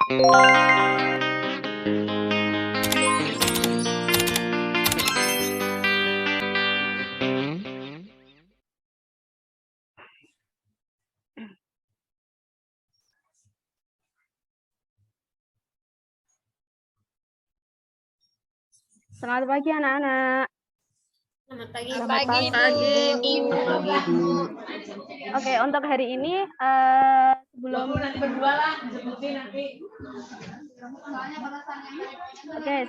Selamat pagi anak-anak. Selamat pagi, Selamat pagi, Ibu. Oke, untuk hari ini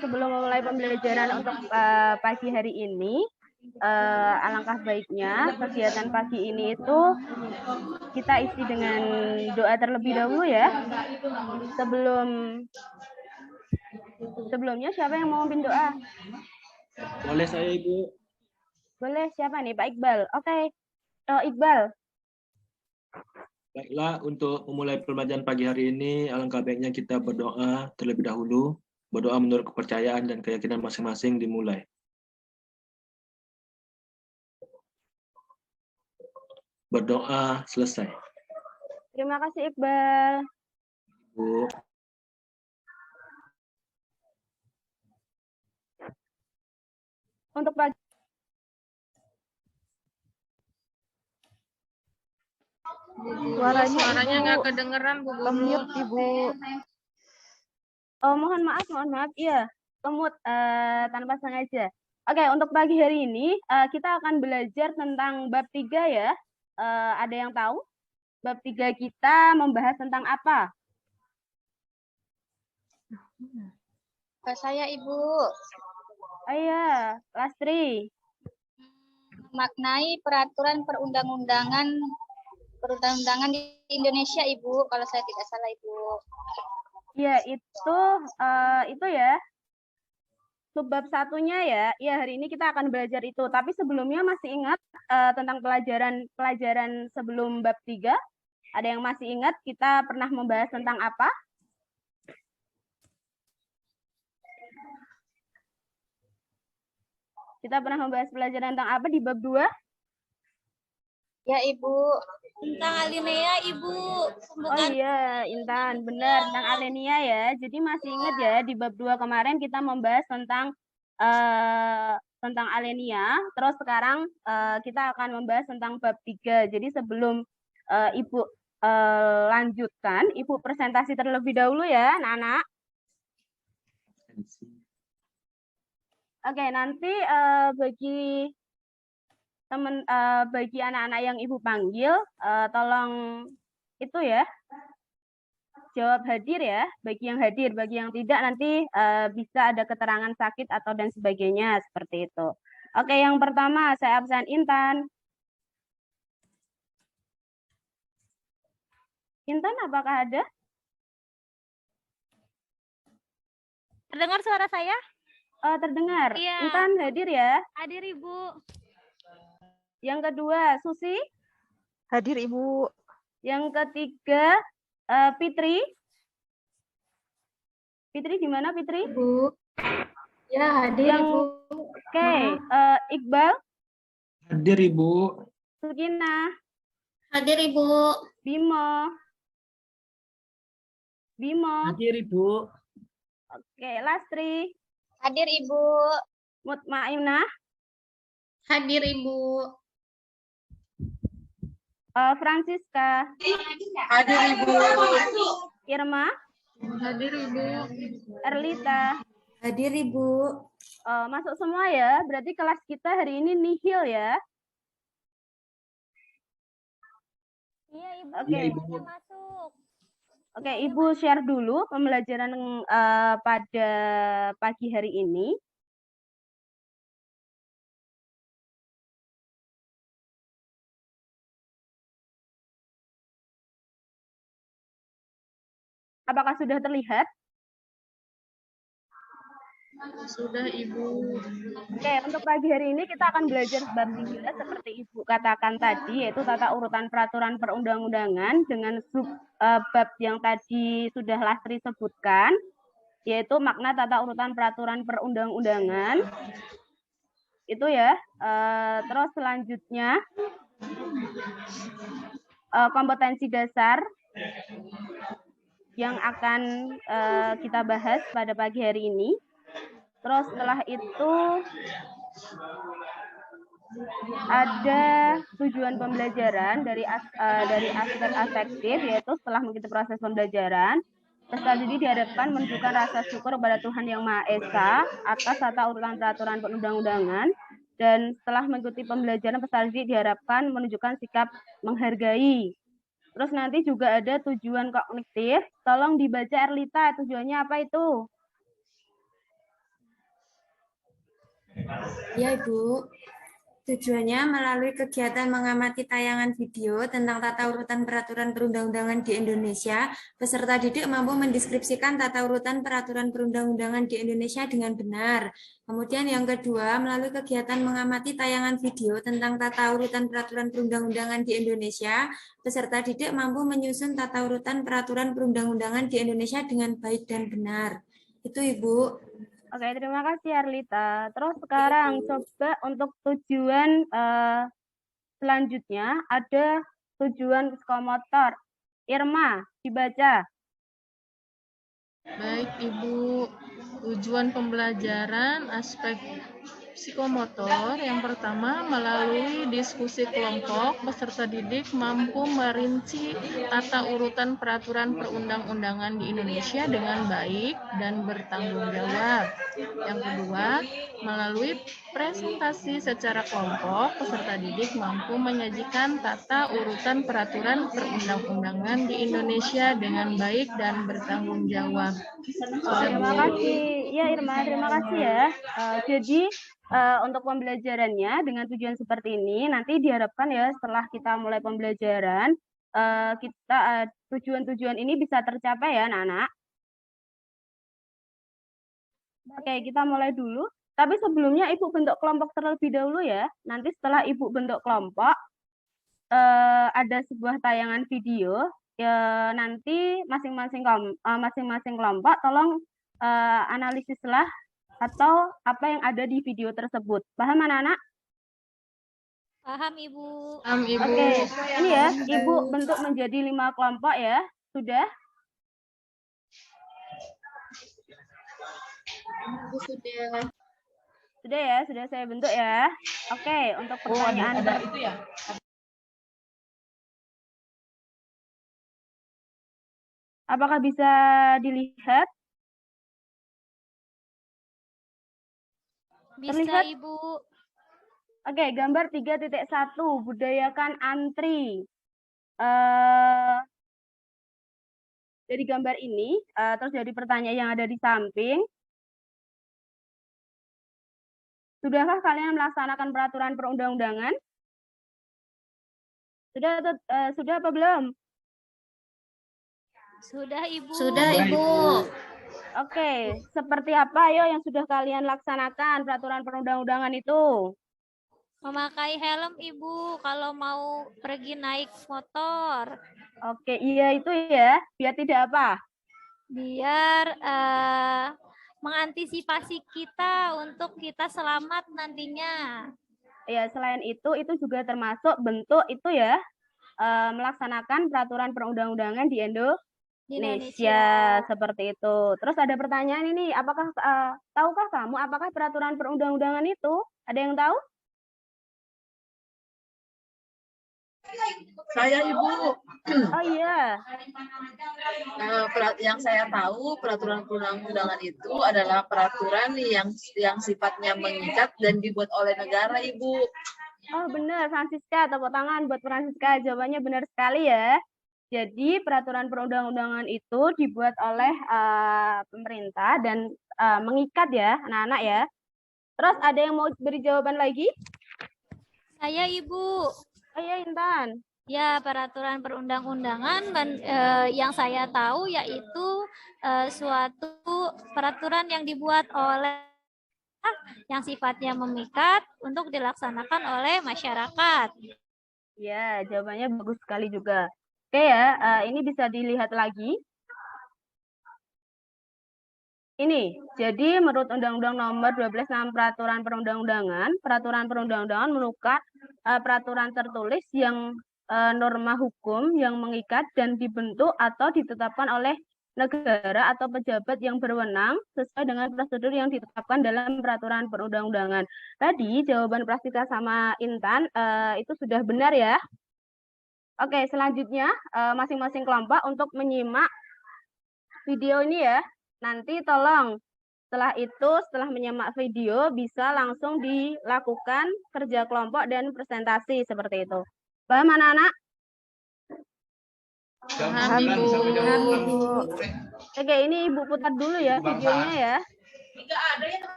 sebelum memulai pembelajaran untuk pagi hari ini, alangkah baiknya kegiatan pagi ini itu kita isi dengan doa terlebih dahulu ya. Sebelumnya siapa yang mau memimpin doa? Boleh saya, Ibu. Boleh, siapa nih? Pak Iqbal. Oke. Iqbal. Baiklah, untuk memulai pembelajaran pagi hari ini, alangkah baiknya kita berdoa terlebih dahulu. Berdoa menurut kepercayaan dan keyakinan masing-masing dimulai. Berdoa selesai. Terima kasih Iqbal. Bu. Untuk pagi Suaranya nggak kedengeran, Bu Guru. Kemut, Ibu. Oh, mohon maaf. Iya, kemut tanpa sengaja. Oke, untuk pagi hari ini kita akan belajar tentang bab 3 ya. Ada yang tahu? Bab 3 kita membahas tentang apa? Saya, Ibu. Iya, Lastri. Memaknai peraturan perundang-undangan di Indonesia, Ibu, kalau saya tidak salah, Ibu. Ya, itu ya. Subbab satunya ya. Ya, hari ini kita akan belajar itu. Tapi sebelumnya masih ingat tentang pelajaran sebelum bab 3? Ada yang masih ingat kita pernah membahas tentang apa? Kita pernah membahas pelajaran tentang apa di bab 2? Ya, Ibu. Tentang alinea, Ibu. Oh iya, Intan. Benar, tentang alinea ya. Jadi masih ingat ya, di bab 2 kemarin kita membahas tentang alinea. Terus sekarang kita akan membahas tentang bab 3. Jadi sebelum Ibu lanjutkan, Ibu presentasi terlebih dahulu ya, anak-anak. Oke, nanti bagi anak-anak yang Ibu panggil, tolong itu ya, jawab hadir ya, bagi yang hadir, bagi yang tidak nanti bisa ada keterangan sakit atau dan sebagainya, seperti itu. Oke, yang pertama saya absen Intan. Intan, apakah ada? Terdengar suara saya? Terdengar. Iya. Intan hadir ya? Hadir, Ibu. Yang kedua, Susi? Hadir, Ibu. Yang ketiga, Fitri? Fitri di mana, Fitri? Ibu. Ya, hadir, Ibu. Oke, Iqbal? Hadir, Ibu. Sukina? Hadir, Ibu. Bimo? Hadir, Ibu. Oke, Lastri? Hadir, Ibu. Mutmainah? Hadir, Ibu. Francisca? Hadir, Ibu. Irma? Hadir, Ibu. Erlita? Hadir, Ibu. Masuk semua ya, berarti kelas kita hari ini nihil ya. Iya, Ibu. Oke. Iya, Ibu. Masuk. Oke, Ibu share dulu pembelajaran pada pagi hari ini. Apakah sudah terlihat? Sudah, Ibu. Oke, untuk pagi hari ini kita akan belajar bab 3 seperti Ibu katakan tadi, yaitu tata urutan peraturan perundang-undangan dengan bab yang tadi sudah Lastri sebutkan, yaitu makna tata urutan peraturan perundang-undangan. Itu ya. Terus selanjutnya kompetensi dasar, yang akan kita bahas pada pagi hari ini. Terus setelah itu ada tujuan pembelajaran dari aspek afektif, yaitu setelah mengikuti proses pembelajaran, peserta didik diharapkan menunjukkan rasa syukur kepada Tuhan Yang Maha Esa atas tata urutan peraturan perundang-undangan, dan setelah mengikuti pembelajaran peserta didik diharapkan menunjukkan sikap menghargai. Terus nanti juga ada tujuan kognitif, tolong dibaca Erlita, tujuannya apa itu? Ya, Ibu. Tujuannya melalui kegiatan mengamati tayangan video tentang tata urutan peraturan perundang-undangan di Indonesia, peserta didik mampu mendeskripsikan tata urutan peraturan perundang-undangan di Indonesia dengan benar. Kemudian yang kedua, melalui kegiatan mengamati tayangan video tentang tata urutan peraturan perundang-undangan di Indonesia, peserta didik mampu menyusun tata urutan peraturan perundang-undangan di Indonesia dengan baik dan benar. Itu, Ibu. Oke, terima kasih Arlita. Terus sekarang coba untuk tujuan selanjutnya ada tujuan psikomotor. Irma, dibaca. Baik, Ibu. Tujuan pembelajaran aspek psikomotor yang pertama, melalui diskusi kelompok, peserta didik mampu merinci tata urutan peraturan perundang-undangan di Indonesia dengan baik dan bertanggung jawab. Yang kedua, melalui presentasi secara kelompok, peserta didik mampu menyajikan tata urutan peraturan perundang-undangan di Indonesia dengan baik dan bertanggung jawab. Terima kasih. Ya Irma, terima kasih ya. Jadi untuk pembelajarannya dengan tujuan seperti ini, nanti diharapkan ya setelah kita mulai pembelajaran, kita tujuan-tujuan ini bisa tercapai ya anak-anak. Oke, kita mulai dulu. Tapi sebelumnya Ibu bentuk kelompok terlebih dahulu ya. Nanti setelah Ibu bentuk kelompok, ada sebuah tayangan video. Ya, nanti masing-masing kelompok tolong analisislah atau apa yang ada di video tersebut. Paham anak-anak? Paham, Ibu. Paham, Ibu. Oke, ini ya, Ibu bentuk menjadi 5 kelompok ya. Sudah? Sudah ya, sudah saya bentuk ya. Oke, untuk pertanyaan itu ya. apakah bisa dilihat? Bisa, Terlihat? Ibu. Oke, gambar 3.1, budayakan antri. Dari gambar ini, terus dari pertanyaan yang ada di samping, sudahkah kalian melaksanakan peraturan perundang-undangan? Sudah apa belum? Sudah, Ibu. Sudah, Ibu. Oke, seperti apa ayo yang sudah kalian laksanakan peraturan perundang-undangan itu? Memakai helm, Ibu, kalau mau pergi naik motor. Oke, iya itu ya, biar tidak apa? Biar mengantisipasi kita untuk kita selamat nantinya. Ya, selain itu juga termasuk bentuk itu ya, melaksanakan peraturan perundang-undangan di Indonesia seperti itu. Terus ada pertanyaan ini, apakah tahukah kamu apakah peraturan perundang-undangan itu? Ada yang tahu? Saya Ibu. Oh iya. Yang saya tahu peraturan perundang-undangan itu adalah peraturan yang sifatnya mengikat dan dibuat oleh negara, Ibu. Oh benar, Francisca, tepuk tangan buat Francisca. Jawabannya benar sekali ya. Jadi peraturan perundang-undangan itu dibuat oleh pemerintah dan mengikat ya anak-anak ya. Terus ada yang mau beri jawaban lagi? Saya, Ibu. Oh iya Intan. Ya, peraturan perundang-undangan yang saya tahu yaitu suatu peraturan yang dibuat oleh yang sifatnya memikat untuk dilaksanakan oleh masyarakat. Ya, jawabannya bagus sekali juga. Oke ya, ini bisa dilihat lagi. Ini, jadi menurut Undang-Undang Nomor 12 tentang Peraturan Perundang-undangan merupakan peraturan tertulis yang norma hukum yang mengikat dan dibentuk atau ditetapkan oleh negara atau pejabat yang berwenang sesuai dengan prosedur yang ditetapkan dalam peraturan perundang-undangan. Tadi jawaban Prastika sama Intan itu sudah benar ya. Oke, selanjutnya masing-masing kelompok untuk menyimak video ini ya. Nanti tolong setelah menyimak video bisa langsung dilakukan kerja kelompok dan presentasi seperti itu. Paham anak-anak? Paham, Ibu. Oke, ini Ibu putar dulu ya videonya ya.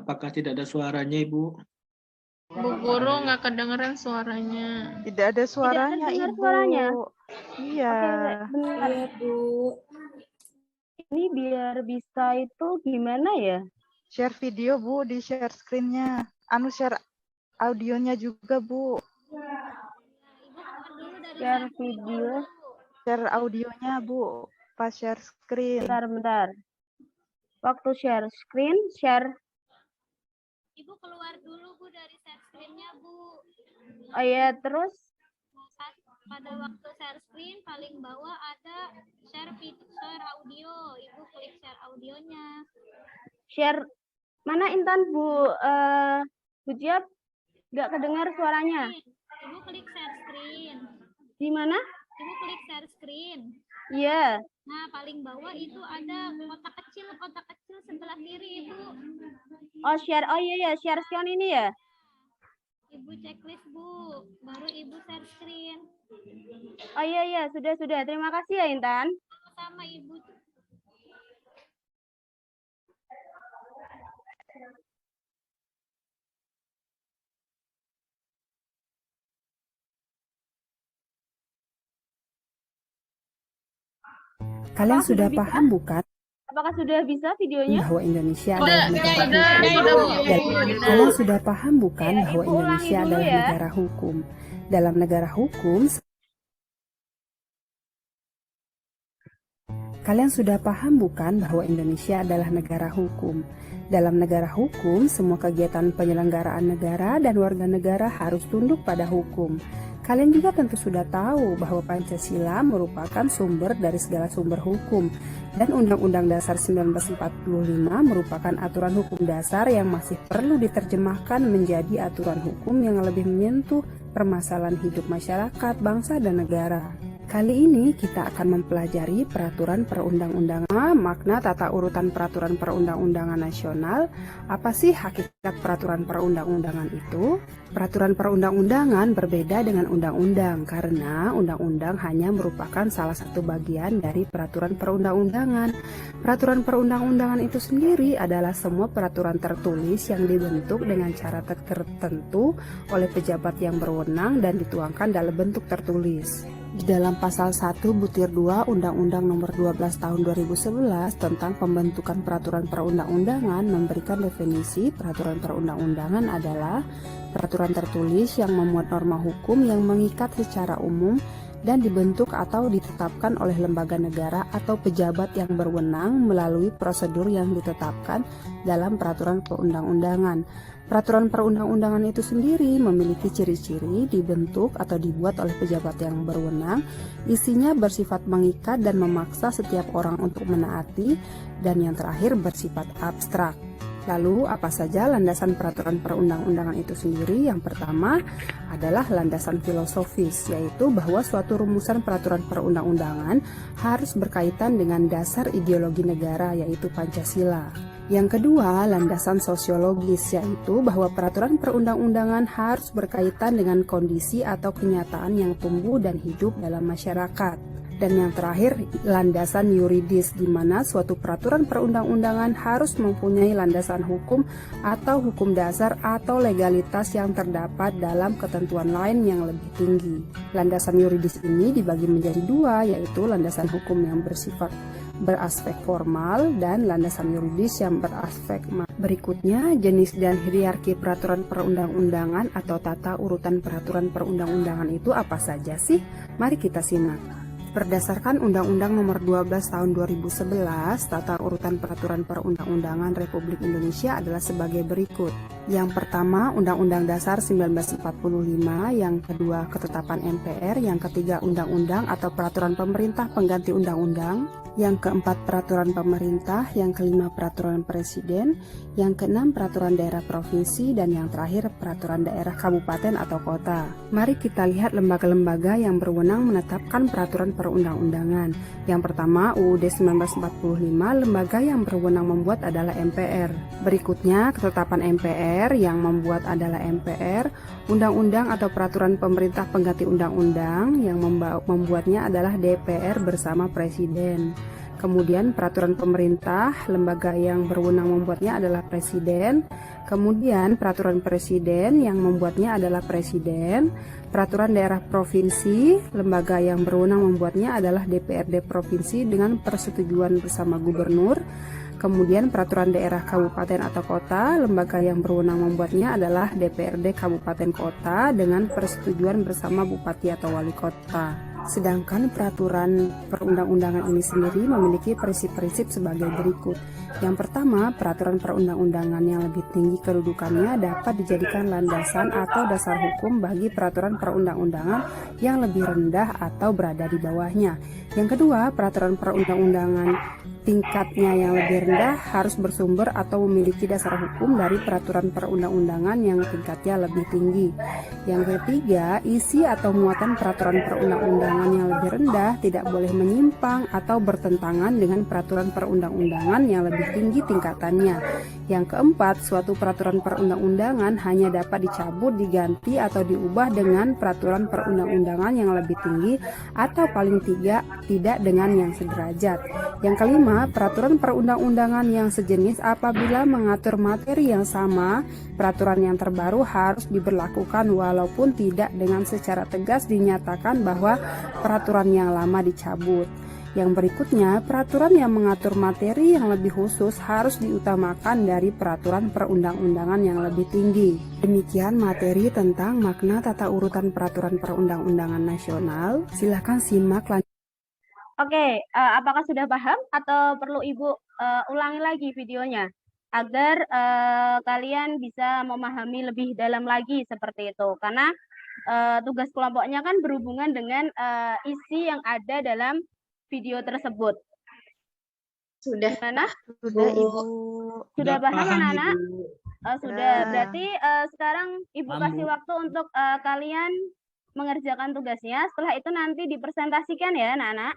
Apakah tidak ada suaranya, Ibu? Bu Guru nggak kedengeran suaranya. Tidak ada suaranya, terdengar Ibu. suaranya? Iya. Oke, bentar. Iya, Bu. Ini biar bisa itu gimana ya? Share video, Bu, di share screen-nya. Share audionya juga, Bu. Share video. Share audionya, Bu. Pas share screen. Bentar. Waktu share screen, share. Ibu keluar dulu Bu dari share screen-nya Bu. Oh ya, terus Pada waktu share screen paling bawah ada share video, share audio. Ibu klik share audionya. share mana Intan Bu? Bu Jiap nggak kedengar suaranya. Ibu klik share screen. Di mana? Ibu klik share screen. Iya. Nah, paling bawah itu ada kotak kecil sebelah kiri, Ibu. Oh share. Oh iya ya, share screen ini ya. Ibu checklist, Bu. Baru Ibu share screen. Oh iya sudah. Terima kasih ya Intan. Sama Ibu. Kalian sudah paham bukan Apakah sudah bisa videonya? bahwa Indonesia adalah negara hukum? Kalian sudah paham bukan bahwa Indonesia adalah negara hukum? Dalam negara hukum, kalian sudah paham bukan bahwa Indonesia adalah negara hukum? Dalam negara hukum, semua kegiatan penyelenggaraan negara dan warga negara harus tunduk pada hukum. Kalian juga tentu sudah tahu bahwa Pancasila merupakan sumber dari segala sumber hukum dan Undang-Undang Dasar 1945 merupakan aturan hukum dasar yang masih perlu diterjemahkan menjadi aturan hukum yang lebih menyentuh permasalahan hidup masyarakat, bangsa, dan negara. Kali ini kita akan mempelajari peraturan perundang-undangan, makna tata urutan peraturan perundang-undangan nasional. Apa sih hakikat peraturan perundang-undangan itu? Peraturan perundang-undangan berbeda dengan undang-undang karena undang-undang hanya merupakan salah satu bagian dari peraturan perundang-undangan. Peraturan perundang-undangan itu sendiri adalah semua peraturan tertulis yang dibentuk dengan cara tertentu oleh pejabat yang berwenang dan dituangkan dalam bentuk tertulis. Di dalam pasal 1 butir 2 Undang-Undang Nomor 12 Tahun 2011 tentang pembentukan peraturan perundang-undangan memberikan definisi peraturan perundang-undangan adalah peraturan tertulis yang memuat norma hukum yang mengikat secara umum dan dibentuk atau ditetapkan oleh lembaga negara atau pejabat yang berwenang melalui prosedur yang ditetapkan dalam peraturan perundang-undangan. Peraturan perundang-undangan itu sendiri memiliki ciri-ciri dibentuk atau dibuat oleh pejabat yang berwenang, isinya bersifat mengikat dan memaksa setiap orang untuk menaati, dan yang terakhir bersifat abstrak. Lalu apa saja landasan peraturan perundang-undangan itu sendiri? Yang pertama adalah landasan filosofis, yaitu bahwa suatu rumusan peraturan perundang-undangan harus berkaitan dengan dasar ideologi negara, yaitu Pancasila. Yang kedua, landasan sosiologis, yaitu bahwa peraturan perundang-undangan harus berkaitan dengan kondisi atau kenyataan yang tumbuh dan hidup dalam masyarakat. Dan yang terakhir, landasan yuridis, di mana suatu peraturan perundang-undangan harus mempunyai landasan hukum atau hukum dasar atau legalitas yang terdapat dalam ketentuan lain yang lebih tinggi. Landasan yuridis ini dibagi menjadi dua, yaitu landasan hukum yang bersifat beraspek formal dan landasan yuridis yang beraspek Berikutnya, jenis dan hierarki peraturan perundang-undangan atau tata urutan peraturan perundang-undangan itu apa saja sih? Mari kita simak. Berdasarkan Undang-Undang Nomor 12 Tahun 2011, tata urutan peraturan perundang-undangan Republik Indonesia adalah sebagai berikut. Yang pertama, Undang-Undang Dasar 1945, yang kedua, ketetapan MPR, yang ketiga, undang-undang atau peraturan pemerintah pengganti undang-undang, yang keempat, peraturan pemerintah, yang kelima, peraturan presiden, yang keenam, peraturan daerah provinsi, dan yang terakhir, peraturan daerah kabupaten atau kota. Mari kita lihat lembaga-lembaga yang berwenang menetapkan peraturan perundang-undangan. Yang pertama, UUD 1945, lembaga yang berwenang membuat adalah MPR. Berikutnya, ketetapan MPR yang membuat adalah MPR, undang-undang atau peraturan pemerintah pengganti undang-undang yang membuatnya adalah DPR bersama presiden. Kemudian peraturan pemerintah, lembaga yang berwenang membuatnya adalah presiden. Kemudian peraturan presiden yang membuatnya adalah presiden. Peraturan daerah provinsi, lembaga yang berwenang membuatnya adalah DPRD provinsi dengan persetujuan bersama gubernur. Kemudian peraturan daerah kabupaten atau kota, lembaga yang berwenang membuatnya adalah DPRD kabupaten kota dengan persetujuan bersama bupati atau wali kota. Sedangkan peraturan perundang-undangan ini sendiri memiliki prinsip-prinsip sebagai berikut. Yang pertama, peraturan perundang-undangan yang lebih tinggi kedudukannya dapat dijadikan landasan atau dasar hukum bagi peraturan perundang-undangan yang lebih rendah atau berada di bawahnya. Yang kedua, peraturan perundang-undangan tingkatnya yang lebih rendah harus bersumber atau memiliki dasar hukum dari peraturan perundang-undangan yang tingkatnya lebih tinggi. Yang ketiga, isi atau muatan peraturan perundang-undangan yang lebih rendah tidak boleh menyimpang atau bertentangan dengan peraturan perundang-undangan yang lebih tinggi tingkatannya. Yang keempat, suatu peraturan perundang-undangan hanya dapat dicabut, diganti, atau diubah dengan peraturan perundang-undangan yang lebih tinggi atau paling tidak dengan yang sederajat. Yang kelima, peraturan perundang-undangan yang sejenis apabila mengatur materi yang sama, peraturan yang terbaru harus diberlakukan walaupun tidak dengan secara tegas dinyatakan bahwa peraturan yang lama dicabut. Yang berikutnya, peraturan yang mengatur materi yang lebih khusus harus diutamakan dari peraturan perundang-undangan yang lebih tinggi. Demikian materi tentang makna tata urutan peraturan perundang-undangan nasional. Silakan simak lanjut. Oke, apakah sudah paham atau perlu Ibu ulangi lagi videonya agar kalian bisa memahami lebih dalam lagi seperti itu. Karena tugas kelompoknya kan berhubungan dengan isi yang ada dalam video tersebut. Sudah. Mana? Sudah, Ibu. Sudah paham anak-anak? Sudah. Sudah. Berarti sekarang Ibu kasih waktu untuk kalian mengerjakan tugasnya. Setelah itu nanti dipresentasikan ya anak-anak.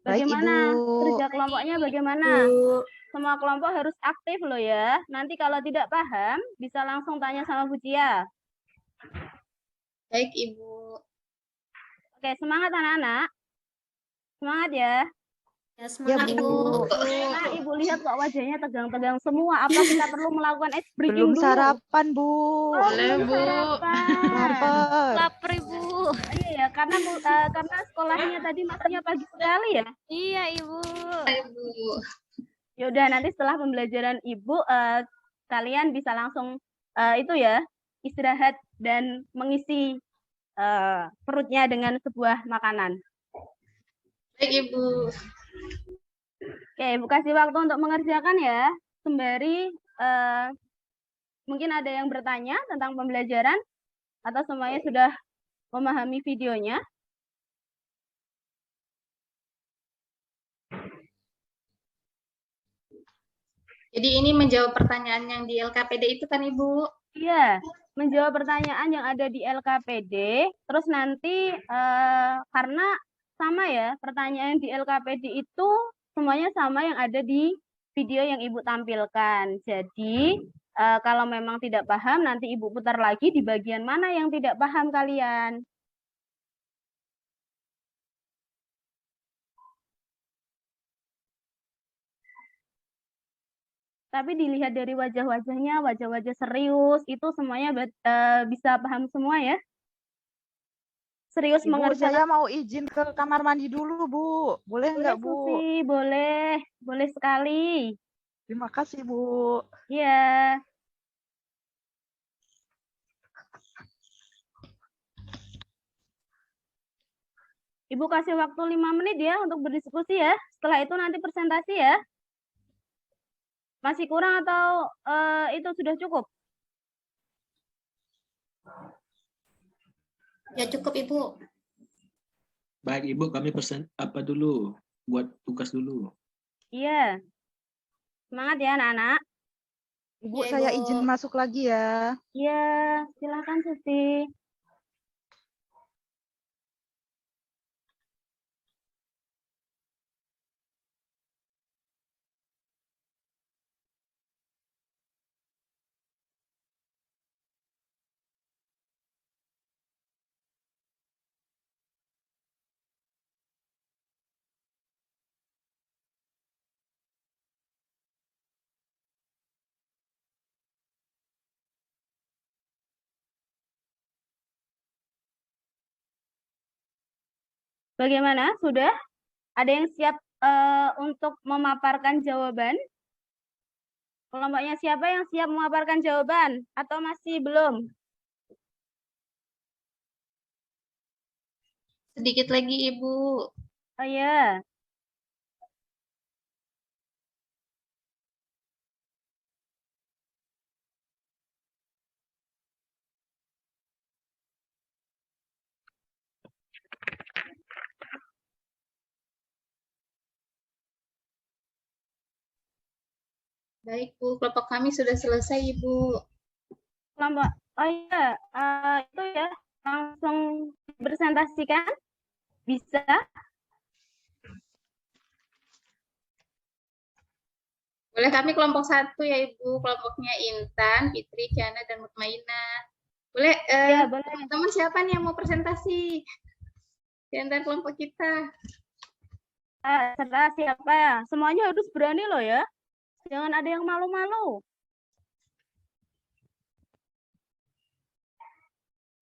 Bagaimana kerja kelompoknya bagaimana? Semua kelompok harus aktif loh ya. Nanti kalau tidak paham bisa langsung tanya sama Bu Cia. Baik, Ibu. Oke, semangat anak-anak. Semangat ya. Ya, semangat, Ya, Bu. Ibu. Nah, Ibu lihat kok wajahnya tegang-tegang semua. Apa kita perlu melakukan ice breaking Belum dulu? sarapan, Bu. Oh, Boleh, belum Bu. sarapan. Lapar. Lapar, Ibu. Iya ya, karena sekolahnya tadi masuknya pagi sekali ya. Iya, Ibu. Ibu. Yaudah, nanti setelah pembelajaran Ibu, kalian bisa langsung itu ya, istirahat dan mengisi perutnya dengan sebuah makanan. Baik, Ibu. Oke, Ibu kasih waktu untuk mengerjakan ya. Sembari mungkin ada yang bertanya tentang pembelajaran atau semuanya sudah memahami videonya. Jadi ini menjawab pertanyaan yang di LKPD itu kan, Ibu? Iya, menjawab pertanyaan yang ada di LKPD. Terus nanti karena sama ya, pertanyaan di LKPD itu semuanya sama yang ada di video yang Ibu tampilkan. Jadi kalau memang tidak paham, nanti Ibu putar lagi di bagian mana yang tidak paham kalian. Tapi dilihat dari wajah-wajahnya, wajah-wajah serius, itu semuanya bisa paham semua ya. serius Ibu, mengerjakan. saya mau izin ke kamar mandi dulu, Bu. Boleh Boleh, nggak, Bu? Susi, boleh. Boleh sekali. Terima kasih, Bu. Iya. Ibu kasih waktu 5 menit ya untuk berdiskusi ya. Setelah itu nanti presentasi ya. Masih kurang atau itu sudah cukup? Ya cukup Ibu. Baik Ibu, kami pesen apa dulu? Buat tugas dulu. Iya. Semangat ya anak-anak. Ibu, Ya, saya Ibu. izin masuk lagi ya. Iya, silakan Susi. Bagaimana? Sudah? Ada yang siap untuk memaparkan jawaban? Kelompoknya siapa yang siap memaparkan jawaban? Atau masih belum? Sedikit lagi Ibu. Oh ya. Baik Bu, kelompok kami sudah selesai Ibu. Kelompok, oh iya, itu ya, langsung presentasikan? Bisa? Boleh kami kelompok 1 ya Ibu, kelompoknya Intan, Fitri, Kiana, dan Mutmaina. Boleh, Ya, boleh. teman-teman siapa nih yang mau presentasi? Di antara kelompok kita. Serta siapa ya? Semuanya harus berani loh ya. Jangan ada yang malu-malu.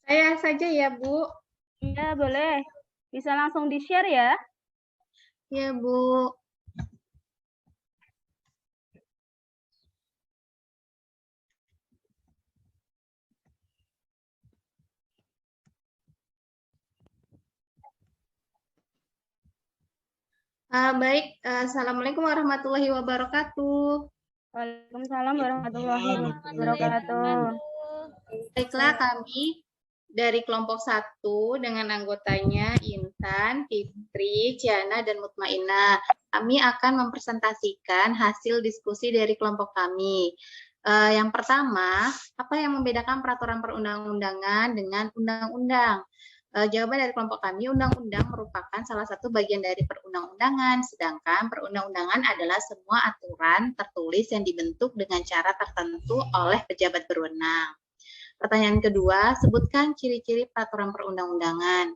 Saya saja ya Bu. Iya, boleh. Bisa langsung di-share ya. Ya Bu. Baik, Assalamualaikum warahmatullahi wabarakatuh. Waalaikumsalam warahmatullahi wabarakatuh. Baiklah, kami dari kelompok 1 dengan anggotanya Intan, Fitri, Ciana, dan Mutmainah. Kami akan mempresentasikan hasil diskusi dari kelompok kami. Yang pertama, apa yang membedakan peraturan perundang-undangan dengan undang-undang? Jawaban dari kelompok kami, undang-undang merupakan salah satu bagian dari perundang-undangan, sedangkan perundang-undangan adalah semua aturan tertulis yang dibentuk dengan cara tertentu oleh pejabat berwenang. Pertanyaan kedua, sebutkan ciri-ciri peraturan perundang-undangan.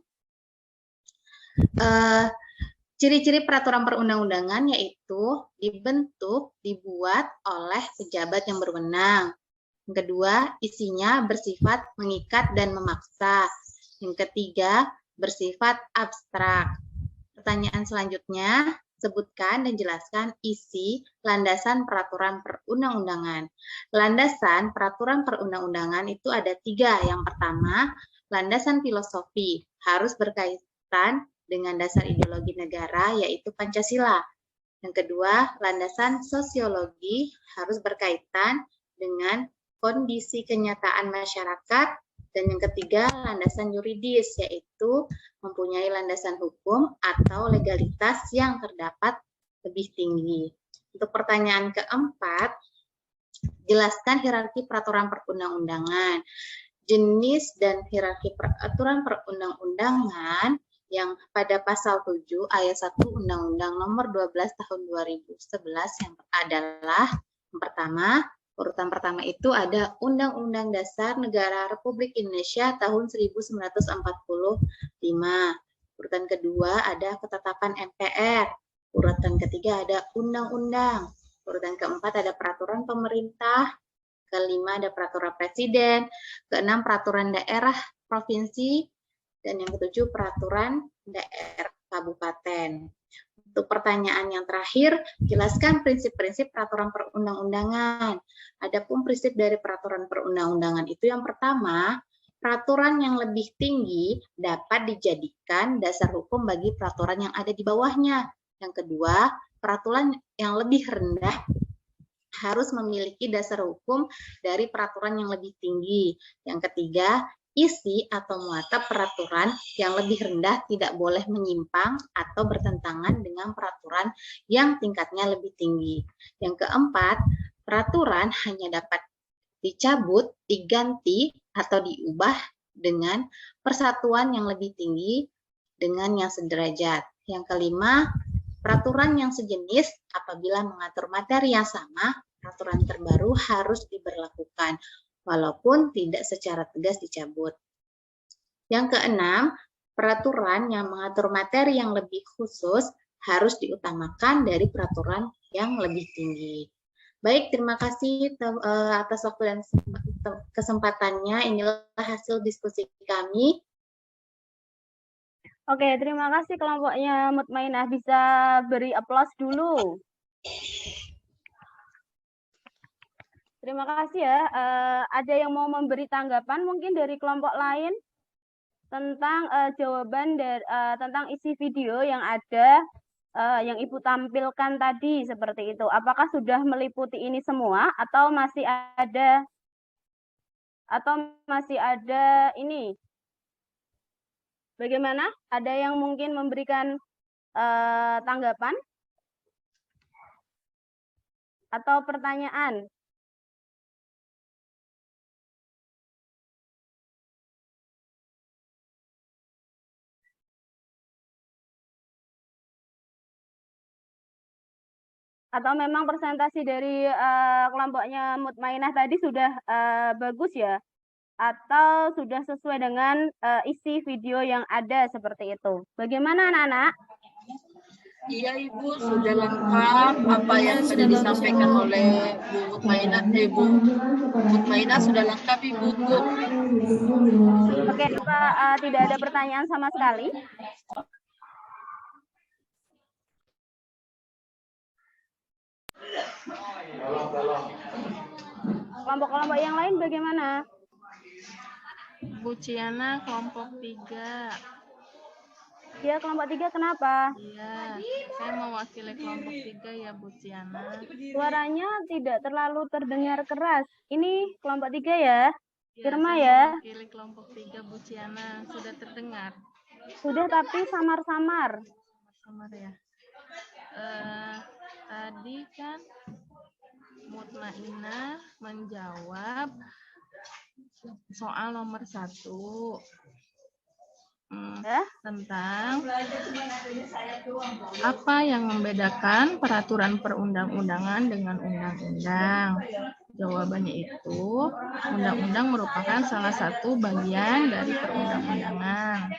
Ciri-ciri peraturan perundang-undangan yaitu dibentuk, dibuat oleh pejabat yang berwenang. Yang kedua, isinya bersifat mengikat dan memaksa. Yang ketiga, bersifat abstrak. Pertanyaan selanjutnya, sebutkan dan jelaskan isi landasan peraturan perundang-undangan. Landasan peraturan perundang-undangan itu ada 3. Yang pertama, landasan filosofi harus berkaitan dengan dasar ideologi negara, yaitu Pancasila. Yang kedua, landasan sosiologi harus berkaitan dengan kondisi kenyataan masyarakat. Dan yang ketiga, landasan yuridis, yaitu mempunyai landasan hukum atau legalitas yang terdapat lebih tinggi. Untuk pertanyaan keempat, jelaskan hierarki peraturan perundang-undangan. Jenis dan hierarki peraturan perundang-undangan yang pada pasal 7 ayat 1 Undang-Undang Nomor 12 Tahun 2011 yang adalah yang pertama, urutan pertama itu ada Undang-Undang Dasar Negara Republik Indonesia tahun 1945. Urutan kedua ada ketetapan MPR. Urutan ketiga ada undang-undang. Urutan keempat ada peraturan pemerintah. Kelima ada peraturan presiden. Keenam peraturan daerah provinsi. dan yang ketujuh peraturan daerah kabupaten. Untuk pertanyaan yang terakhir, jelaskan prinsip-prinsip peraturan perundang-undangan. Adapun prinsip dari peraturan perundang-undangan itu yang pertama, peraturan yang lebih tinggi dapat dijadikan dasar hukum bagi peraturan yang ada di bawahnya. Yang kedua, peraturan yang lebih rendah harus memiliki dasar hukum dari peraturan yang lebih tinggi. Yang ketiga, isi atau muatan peraturan yang lebih rendah tidak boleh menyimpang atau bertentangan dengan peraturan yang tingkatnya lebih tinggi. Yang keempat, peraturan hanya dapat dicabut, diganti, atau diubah dengan persatuan yang lebih tinggi dengan yang sederajat. Yang kelima, peraturan yang sejenis apabila mengatur materi yang sama, peraturan terbaru harus diberlakukan walaupun tidak secara tegas dicabut. Yang keenam, peraturan yang mengatur materi yang lebih khusus harus diutamakan dari peraturan yang lebih tinggi. Baik, terima kasih atas waktu dan kesempatannya. Inilah hasil diskusi kami. Oke, terima kasih kelompoknya Mutmainah. Bisa beri aplaus dulu. Terima kasih ya. Ada yang mau memberi tanggapan mungkin dari kelompok lain tentang jawaban dari tentang isi video yang ada yang Ibu tampilkan tadi seperti itu. Apakah sudah meliputi ini semua atau masih ada ini? Bagaimana? Ada yang mungkin memberikan tanggapan atau pertanyaan? Atau memang presentasi dari kelompoknya Mutmainah tadi sudah bagus ya? Atau sudah sesuai dengan isi video yang ada seperti itu? Bagaimana anak-anak? Iya Ibu, sudah lengkap apa yang sudah disampaikan oleh Bu Mutmainah sudah lengkap Ibu. Oke, apa tidak ada pertanyaan sama sekali? Kelompok-kelompok yang lain bagaimana? Bu Ciana kelompok 3. Ya, kelompok 3 kenapa? Iya, saya mewakili kelompok 3 ya Bu Ciana. Suaranya tidak terlalu terdengar keras. Ini kelompok 3 ya? Irma saya ya? mewakili kelompok 3 Bu Ciana. Sudah terdengar? Sudah tapi samar-samar. Samar ya. Tadi kan Mutmainah menjawab soal nomor 1 tentang apa yang membedakan peraturan perundang-undangan dengan undang-undang. Jawabannya itu, undang-undang merupakan salah satu bagian dari perundang-undangan.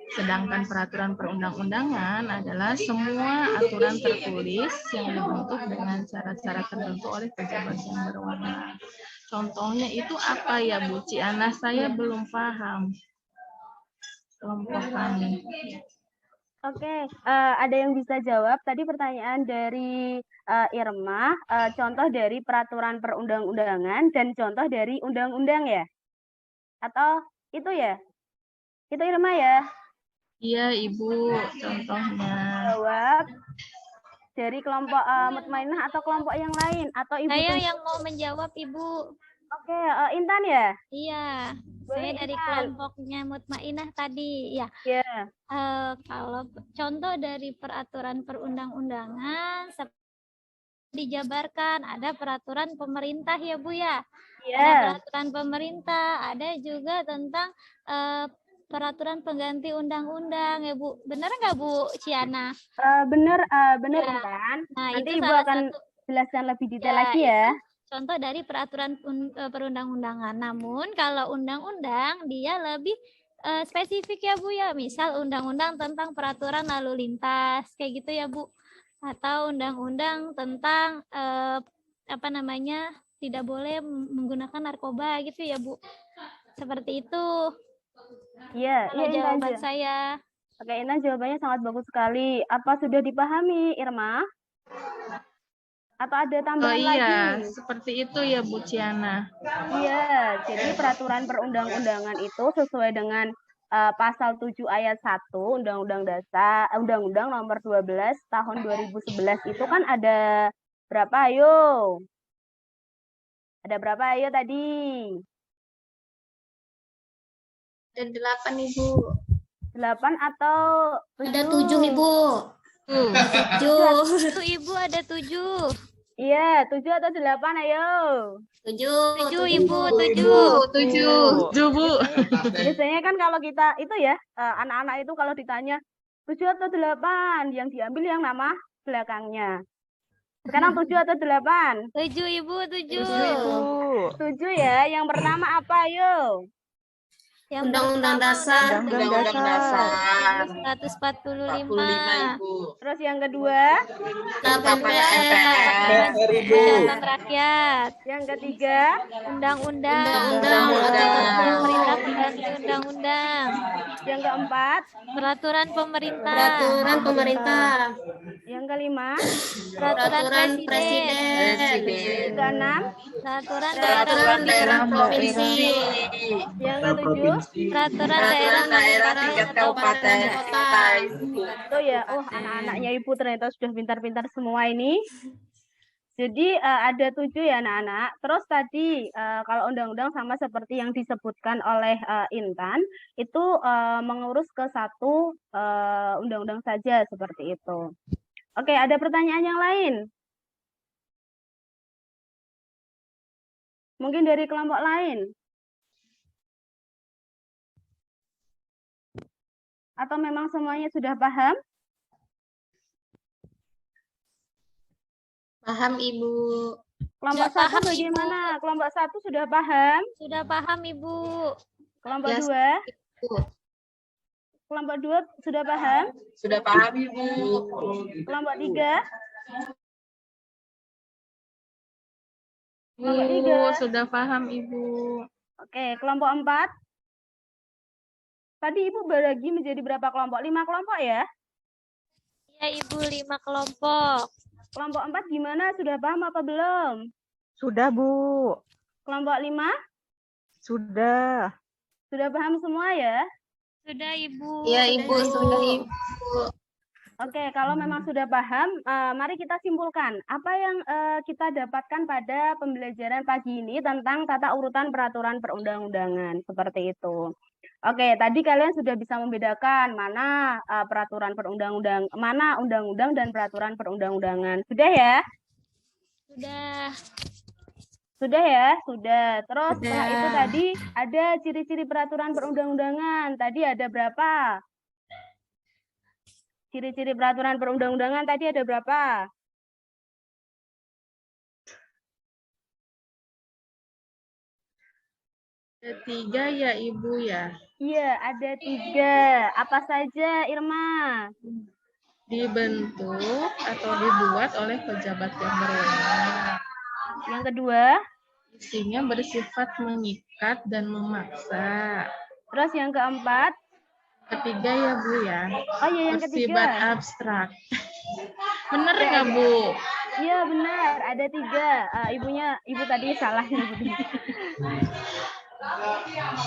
Sedangkan peraturan perundang-undangan adalah semua aturan tertulis yang dibentuk dengan cara-cara tertentu oleh pejabat yang berwenang. Contohnya itu apa ya Bu Ciana? Saya belum paham kelompok kami. Oke, ada yang bisa jawab tadi pertanyaan dari Irma, contoh dari peraturan perundang-undangan dan contoh dari undang-undang ya? Atau itu ya? Itu Irma ya? Iya Ibu, contohnya. Jawab dari kelompok Mutmainah atau kelompok yang lain? Atau Ibu? Saya yang mau menjawab Ibu. Oke, Intan ya? Iya, saya dari kelompoknya Mutmainah tadi. Ya. Iya. Kalau contoh dari peraturan perundang-undangan dijabarkan, ada peraturan pemerintah ya Bu ya. Iya. Ada peraturan pemerintah, ada juga tentang peraturan pengganti undang-undang ya Bu. Benar nggak Bu Ciana? Benar ya. Intan. Nah, nanti itu Ibu akan jelaskan lebih detail lagi ya. Contoh dari peraturan perundang-undangan. Namun kalau undang-undang dia lebih spesifik ya Bu ya. Misal undang-undang tentang peraturan lalu lintas kayak gitu ya Bu. Atau undang-undang tentang tidak boleh menggunakan narkoba gitu ya Bu. Seperti itu. Iya, Kalau iya Intan. jawaban saya. Oke, Intan jawabannya sangat bagus sekali. Apa sudah dipahami, Irma? Atau ada Oh tambahan iya, lagi? seperti itu ya Bu Ciana. Iya, jadi peraturan perundang-undangan itu sesuai dengan pasal 7 ayat 1 Undang-Undang Nomor 12 tahun 2011 itu kan ada berapa ayo? Ada berapa ayo tadi? Ada 8 Ibu. 8 atau 7? Ada 7 Ibu. 7. Tuh Ibu ada 7. Iya, 7 atau 8 ayo. 7. 7 Ibu, 7. 7 Bu. Biasanya kan kalau kita itu ya, anak-anak itu kalau ditanya 7 atau 8, yang diambil yang nama belakangnya. Sekarang 7 atau 8? 7 Ibu, 7. 7 ya. Yang pertama apa ayo? Yang Undang-Undang pertama Dasar. Undang-Undang Dasar 145. 45 Ibu. Terus yang kedua? KPPR. Persyaratan rakyat. Yang ketiga? Undang-undang. Undang-undang. Pemerintah pengganti undang-undang. Yang keempat? Peraturan pemerintah. Peraturan pemerintah. Yang kelima? Peraturan presiden. Yang keenam? Peraturan Peraturan daerah provinsi. Yang ketujuh? Peraturan Peraturan daerah tingkat kabupaten kota. Itu ya, anak-anaknya Ibu ternyata sudah pintar-pintar semua ini. Jadi ada 7 ya anak-anak. Terus tadi kalau undang-undang sama seperti yang disebutkan oleh Intan, itu mengurus ke satu undang-undang saja seperti itu. Oke, ada pertanyaan yang lain? Mungkin dari kelompok lain? Atau memang semuanya sudah paham? Paham Ibu. Kelompok Sudah 1 paham, bagaimana? Kelompok 1 sudah paham? Sudah paham Ibu. Kelompok Ya, 2? Ibu. Kelompok 2 sudah paham? Sudah paham Ibu. Kelompok 3? Ibu sudah paham Ibu. Oke, kelompok 4? Tadi Ibu bagi menjadi berapa kelompok? 5 kelompok ya? Ya Ibu, 5 kelompok. Kelompok 4 gimana? Sudah paham apa belum? Sudah, Bu. Kelompok 5? Sudah. Sudah paham semua ya? Sudah Ibu. Iya Ibu, sudah Ibu. Oke, kalau memang sudah paham, mari kita simpulkan. Apa yang kita dapatkan pada pembelajaran pagi ini tentang tata urutan peraturan perundang-undangan. Seperti itu. Oke, tadi kalian sudah bisa membedakan mana peraturan perundang-undang, mana undang-undang dan peraturan perundang-undangan. Sudah ya? Sudah. Sudah ya? Sudah. Terus setelah Sudah. itu tadi ada ciri-ciri peraturan perundang-undangan. Tadi ada berapa? Ciri-ciri peraturan perundang-undangan tadi ada berapa? Ada 3 ya Ibu ya. Iya, ada 3. Apa saja, Irma? Dibentuk atau dibuat oleh pejabat yang berwenang. Yang kedua? Isinya bersifat mengikat dan memaksa. Terus yang keempat? Ketiga ya Bu ya. Oh iya, yang ketiga. Bersifat abstrak. Bener nggak Bu? Iya, benar. Ada 3. Ibu tadi salah nyebutin.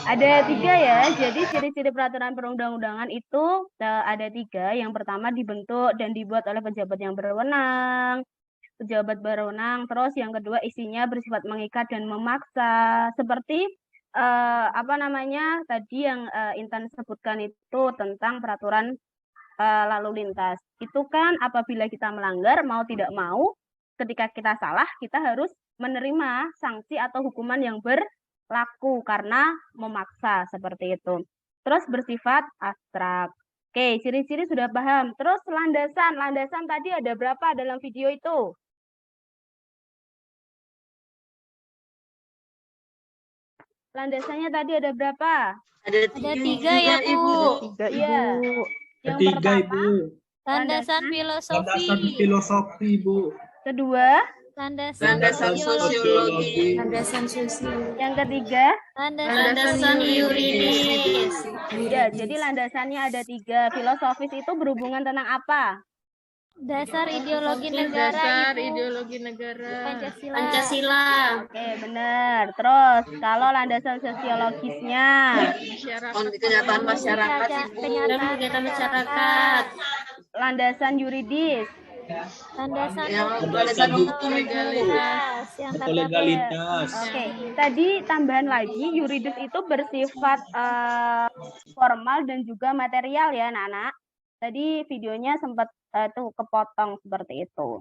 Ada 3 ya. Jadi ciri-ciri peraturan perundang-undangan itu ada 3. Yang pertama dibentuk dan dibuat oleh pejabat yang berwenang. Terus yang kedua isinya bersifat mengikat dan memaksa. Seperti tadi yang Intan sebutkan itu tentang peraturan lalu lintas. Itu kan apabila kita melanggar, mau tidak mau, ketika kita salah, kita harus menerima sanksi atau hukuman yang berlaku karena memaksa, seperti itu. Terus bersifat abstrak. Oke, ciri-ciri sudah paham. Terus landasan tadi ada berapa dalam video itu? Landasannya tadi ada berapa? Ada 3 tiga, ya Bu. 3 Iya. Ibu. Yang Ketiga pertama, Ibu. Landasan filosofi. Landasan filosofi Bu. kedua, Landasan sosiologi. Landasan sosiologi. Yang ketiga, Landasan yuridis. ya, jadi landasannya ada 3. Filosofis itu berhubungan tentang apa? Dasar ideologi negara, Dasar Ibu. ideologi negara. Pancasila. Oke, benar. Terus, kalau landasan sosiologisnya, Kenyataan masyarakat, Ibu. Kenyataan masyarakat. landasan yuridis, Landasan hukum, legalitas. Yang Atau legalitas. Oke, tadi tambahan lagi, yuridis itu bersifat formal dan juga material ya, anak-anak. Tadi videonya sempat tuh kepotong seperti itu.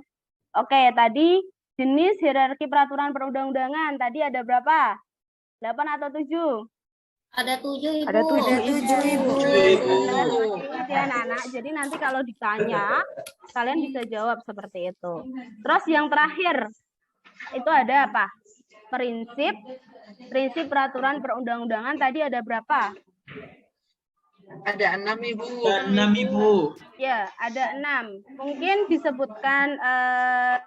Oke, tadi jenis hierarki peraturan perundang-undangan tadi ada berapa? 8 atau 7? Ada 7, Ibu. Ada 7, Ibu. Benar, ingat ya anak-anak. Jadi nanti kalau ditanya, kalian bisa jawab seperti itu. Terus yang terakhir, itu ada apa? Prinsip peraturan perundang-undangan tadi ada berapa? Ada 6, Ibu. 6, Ibu. Ya, ada 6. Mungkin disebutkan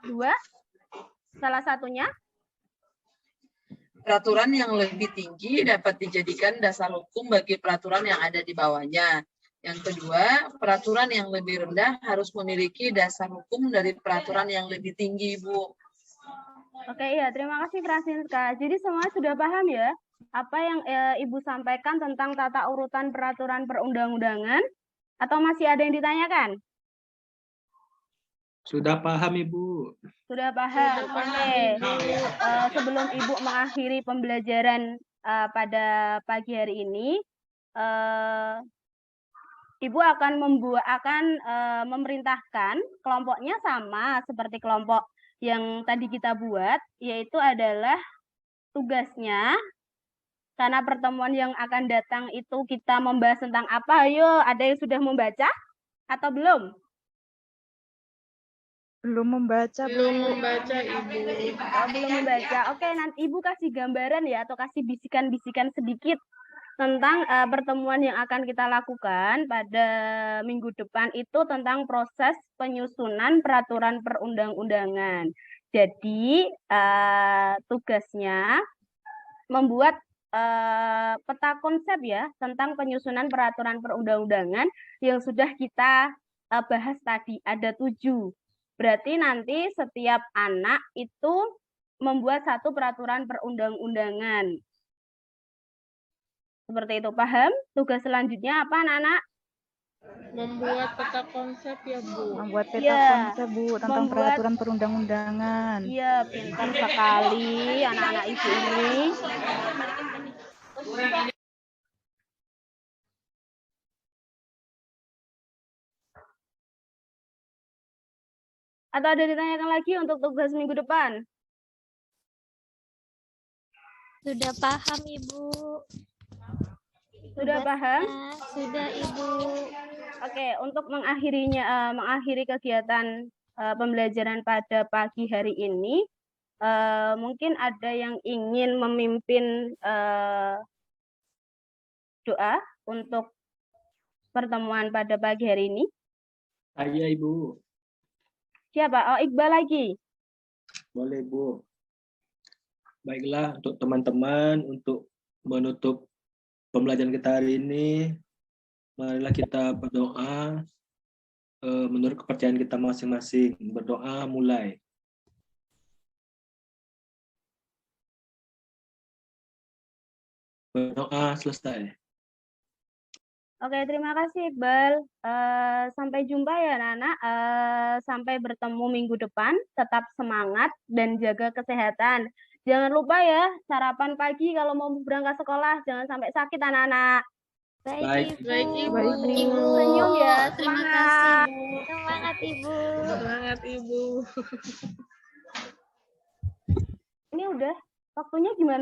2, salah satunya. Peraturan yang lebih tinggi dapat dijadikan dasar hukum bagi peraturan yang ada di bawahnya. Yang kedua, peraturan yang lebih rendah harus memiliki dasar hukum dari peraturan yang lebih tinggi, Ibu. Oke, ya, terima kasih Francisca. Jadi semua sudah paham ya apa yang Ibu sampaikan tentang tata urutan peraturan perundang-undangan? Atau masih ada yang ditanyakan? Sudah paham, Ibu. Sudah paham. Oke. Sebelum Ibu mengakhiri pembelajaran pada pagi hari ini, Ibu akan memerintahkan kelompoknya sama seperti kelompok yang tadi kita buat, yaitu adalah tugasnya. Karena pertemuan yang akan datang itu kita membahas tentang apa? Ayo, ada yang sudah membaca atau belum? Belum membaca, Bu. Belum membaca, Ibu. Oh, belum membaca. Oke, nanti Ibu kasih gambaran ya, atau kasih bisikan-bisikan sedikit tentang pertemuan yang akan kita lakukan pada minggu depan itu tentang proses penyusunan peraturan perundang-undangan. Jadi, tugasnya membuat peta konsep ya tentang penyusunan peraturan perundang-undangan yang sudah kita bahas tadi, ada 7. Berarti nanti setiap anak itu membuat satu peraturan perundang-undangan. Seperti itu, paham? Tugas selanjutnya apa, anak-anak? Membuat peta konsep ya, Bu. Membuat peta Iya, konsep, Bu, tentang peraturan perundang-undangan. Iya, pintar sekali anak-anak Ibu ini. Atau ada ditanyakan lagi untuk tugas minggu depan? Sudah paham, Ibu. Sudah paham? Sudah, Ibu. Oke, untuk mengakhiri kegiatan pembelajaran pada pagi hari ini, mungkin ada yang ingin memimpin doa untuk pertemuan pada pagi hari ini. Saya, Ibu. Siapa? Oh, Iqbal lagi. Boleh, Bu. Baiklah, untuk teman-teman, untuk menutup pembelajaran kita hari ini, marilah kita berdoa menurut kepercayaan kita masing-masing. Berdoa mulai. Berdoa selesai. Oke, terima kasih Iqbal. Sampai jumpa ya anak-anak. Sampai bertemu minggu depan. Tetap semangat dan jaga kesehatan. Jangan lupa ya, sarapan pagi kalau mau berangkat sekolah. Jangan sampai sakit anak-anak. Baik. Baik, Ibu. Senyum ya, Terima semangat. kasih. Semangat, Ibu. Semangat, Ibu. Ini udah waktunya gimana?